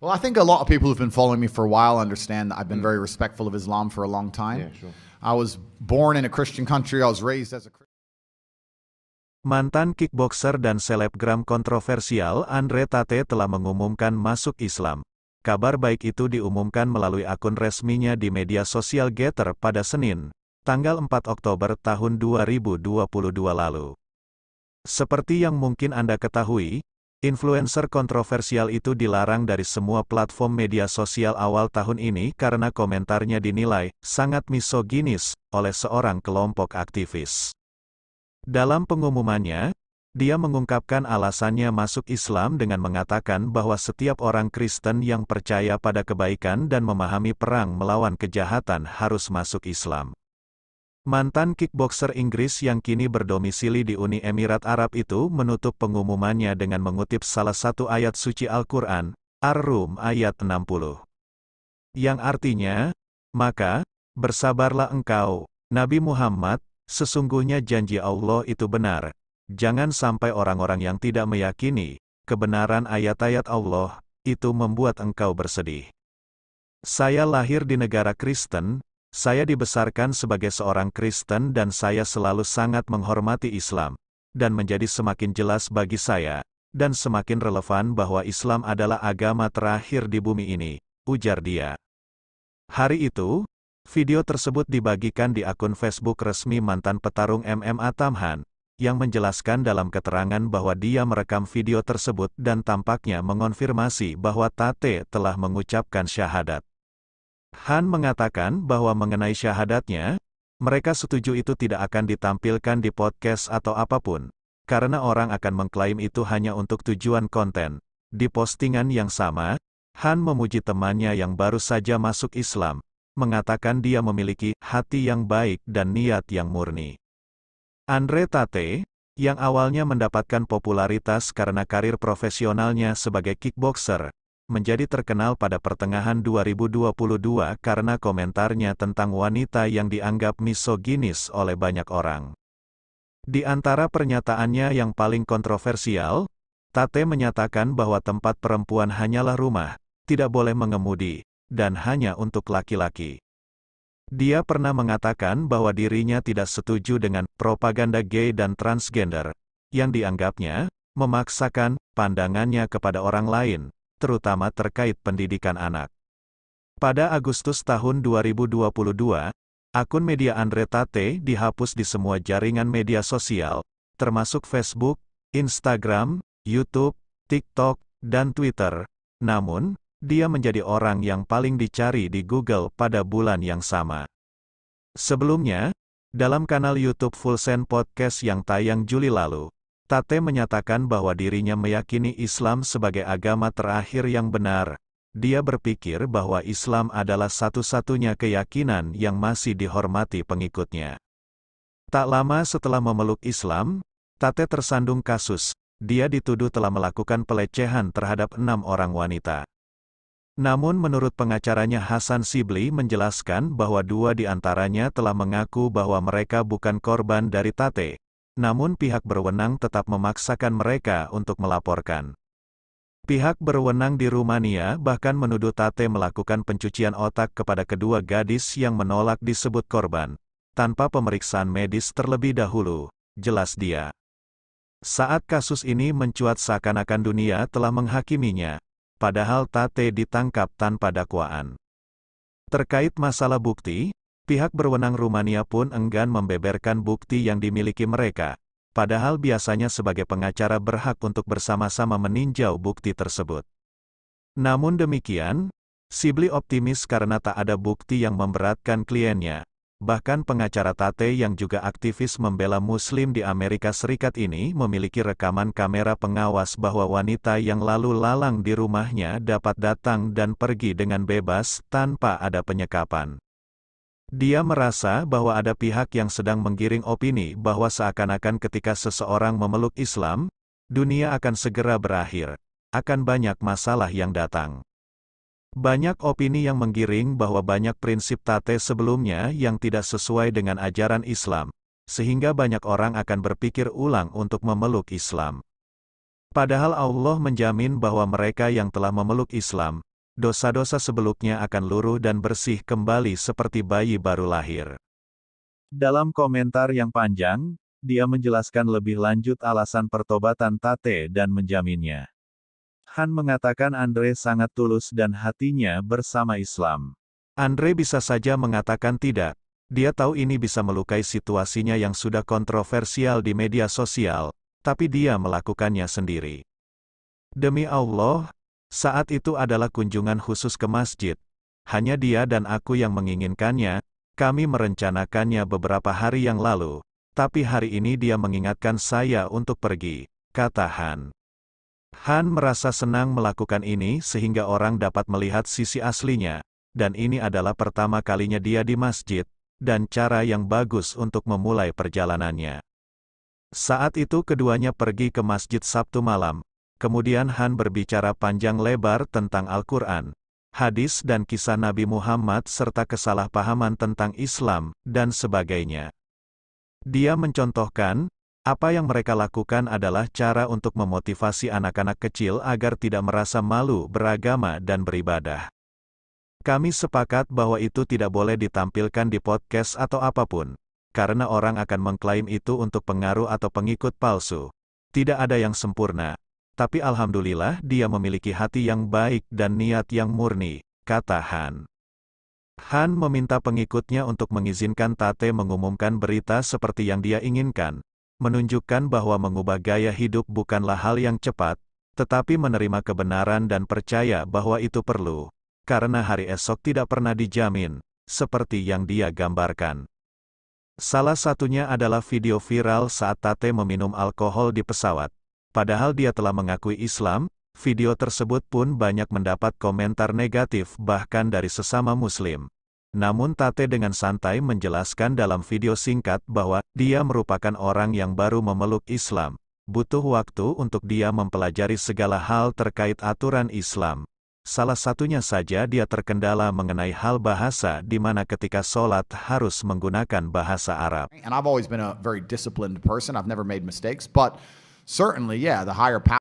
Well, I think a lot of people who've been following me for a while understand that I've been Mm. very respectful of Islam for a long time. Yeah, sure. I was born in a Christian country. I was raised as a Christian. Mantan kickboxer dan selebgram kontroversial Andre Tate telah mengumumkan masuk Islam. Kabar baik itu diumumkan melalui akun resminya di media sosial Getter pada Senin, tanggal 4 Oktober tahun 2022 lalu. Seperti yang mungkin Anda ketahui, influencer kontroversial itu dilarang dari semua platform media sosial awal tahun ini karena komentarnya dinilai sangat misoginis oleh seorang kelompok aktivis. Dalam pengumumannya, dia mengungkapkan alasannya masuk Islam dengan mengatakan bahwa setiap orang Kristen yang percaya pada kebaikan dan memahami perang melawan kejahatan harus masuk Islam. Mantan kickboxer Inggris yang kini berdomisili di Uni Emirat Arab itu menutup pengumumannya dengan mengutip salah satu ayat suci Al-Quran, Ar-Rum ayat 60. Yang artinya, maka, bersabarlah engkau, Nabi Muhammad, sesungguhnya janji Allah itu benar. Jangan sampai orang-orang yang tidak meyakini kebenaran ayat-ayat Allah itu membuat engkau bersedih. Saya lahir di negara Kristen, saya dibesarkan sebagai seorang Kristen dan saya selalu sangat menghormati Islam, dan menjadi semakin jelas bagi saya, dan semakin relevan bahwa Islam adalah agama terakhir di bumi ini, ujar dia. Hari itu, video tersebut dibagikan di akun Facebook resmi mantan petarung MMA Tamhan, yang menjelaskan dalam keterangan bahwa dia merekam video tersebut dan tampaknya mengonfirmasi bahwa Tate telah mengucapkan syahadat. Han mengatakan bahwa mengenai syahadatnya, mereka setuju itu tidak akan ditampilkan di podcast atau apapun, karena orang akan mengklaim itu hanya untuk tujuan konten. Di postingan yang sama, Han memuji temannya yang baru saja masuk Islam, mengatakan dia memiliki hati yang baik dan niat yang murni. Andre Tate, yang awalnya mendapatkan popularitas karena karir profesionalnya sebagai kickboxer, menjadi terkenal pada pertengahan 2022 karena komentarnya tentang wanita yang dianggap misoginis oleh banyak orang. Di antara pernyataannya yang paling kontroversial, Tate menyatakan bahwa tempat perempuan hanyalah rumah, tidak boleh mengemudi, dan hanya untuk laki-laki. Dia pernah mengatakan bahwa dirinya tidak setuju dengan propaganda gay dan transgender, yang dianggapnya memaksakan pandangannya kepada orang lain, terutama terkait pendidikan anak. Pada Agustus tahun 2022, akun media Andre Tate dihapus di semua jaringan media sosial, termasuk Facebook, Instagram, YouTube, TikTok, dan Twitter. Namun, dia menjadi orang yang paling dicari di Google pada bulan yang sama. Sebelumnya, dalam kanal YouTube Full Send Podcast yang tayang Juli lalu, Tate menyatakan bahwa dirinya meyakini Islam sebagai agama terakhir yang benar. Dia berpikir bahwa Islam adalah satu-satunya keyakinan yang masih dihormati pengikutnya. Tak lama setelah memeluk Islam, Tate tersandung kasus. Dia dituduh telah melakukan pelecehan terhadap 6 orang wanita. Namun menurut pengacaranya Hasan Shibli menjelaskan bahwa 2 di antaranya telah mengaku bahwa mereka bukan korban dari Tate. Namun pihak berwenang tetap memaksakan mereka untuk melaporkan. Pihak berwenang di Rumania bahkan menuduh Tate melakukan pencucian otak kepada kedua gadis yang menolak disebut korban, tanpa pemeriksaan medis terlebih dahulu, jelas dia. Saat kasus ini mencuat seakan-akan dunia telah menghakiminya, padahal Tate ditangkap tanpa dakwaan. Terkait masalah bukti, pihak berwenang Rumania pun enggan membeberkan bukti yang dimiliki mereka, padahal biasanya sebagai pengacara berhak untuk bersama-sama meninjau bukti tersebut. Namun demikian, Shibli optimis karena tak ada bukti yang memberatkan kliennya. Bahkan pengacara Tate yang juga aktivis membela Muslim di Amerika Serikat ini memiliki rekaman kamera pengawas bahwa wanita yang lalu lalang di rumahnya dapat datang dan pergi dengan bebas tanpa ada penyekapan. Dia merasa bahwa ada pihak yang sedang menggiring opini bahwa seakan-akan ketika seseorang memeluk Islam, dunia akan segera berakhir, akan banyak masalah yang datang. Banyak opini yang menggiring bahwa banyak prinsip Tate sebelumnya yang tidak sesuai dengan ajaran Islam, sehingga banyak orang akan berpikir ulang untuk memeluk Islam. Padahal Allah menjamin bahwa mereka yang telah memeluk Islam, dosa-dosa sebelumnya akan luruh dan bersih kembali seperti bayi baru lahir. Dalam komentar yang panjang, dia menjelaskan lebih lanjut alasan pertobatan Tate dan menjaminnya. Han mengatakan Andre sangat tulus dan hatinya bersama Islam. Andre bisa saja mengatakan tidak. Dia tahu ini bisa melukai situasinya yang sudah kontroversial di media sosial, tapi dia melakukannya sendiri. Demi Allah, saat itu adalah kunjungan khusus ke masjid. Hanya dia dan aku yang menginginkannya, kami merencanakannya beberapa hari yang lalu, tapi hari ini dia mengingatkan saya untuk pergi, kata Han. Han merasa senang melakukan ini sehingga orang dapat melihat sisi aslinya, dan ini adalah pertama kalinya dia di masjid, dan cara yang bagus untuk memulai perjalanannya. Saat itu keduanya pergi ke masjid Sabtu malam, kemudian Han berbicara panjang lebar tentang Al-Quran, hadis dan kisah Nabi Muhammad serta kesalahpahaman tentang Islam, dan sebagainya. Dia mencontohkan, apa yang mereka lakukan adalah cara untuk memotivasi anak-anak kecil agar tidak merasa malu beragama dan beribadah. Kami sepakat bahwa itu tidak boleh ditampilkan di podcast atau apapun, karena orang akan mengklaim itu untuk pengaruh atau pengikut palsu. Tidak ada yang sempurna, tapi alhamdulillah dia memiliki hati yang baik dan niat yang murni, kata Han. Han meminta pengikutnya untuk mengizinkan Tate mengumumkan berita seperti yang dia inginkan, menunjukkan bahwa mengubah gaya hidup bukanlah hal yang cepat, tetapi menerima kebenaran dan percaya bahwa itu perlu, karena hari esok tidak pernah dijamin, seperti yang dia gambarkan. Salah satunya adalah video viral saat Tate meminum alkohol di pesawat. Padahal dia telah mengakui Islam, video tersebut pun banyak mendapat komentar negatif bahkan dari sesama Muslim. Namun Tate dengan santai menjelaskan dalam video singkat bahwa dia merupakan orang yang baru memeluk Islam. Butuh waktu untuk dia mempelajari segala hal terkait aturan Islam. Salah satunya saja dia terkendala mengenai hal bahasa di mana ketika sholat harus menggunakan bahasa Arab. And I've always been a very disciplined person. I've never made mistakes, but certainly, yeah, the higher power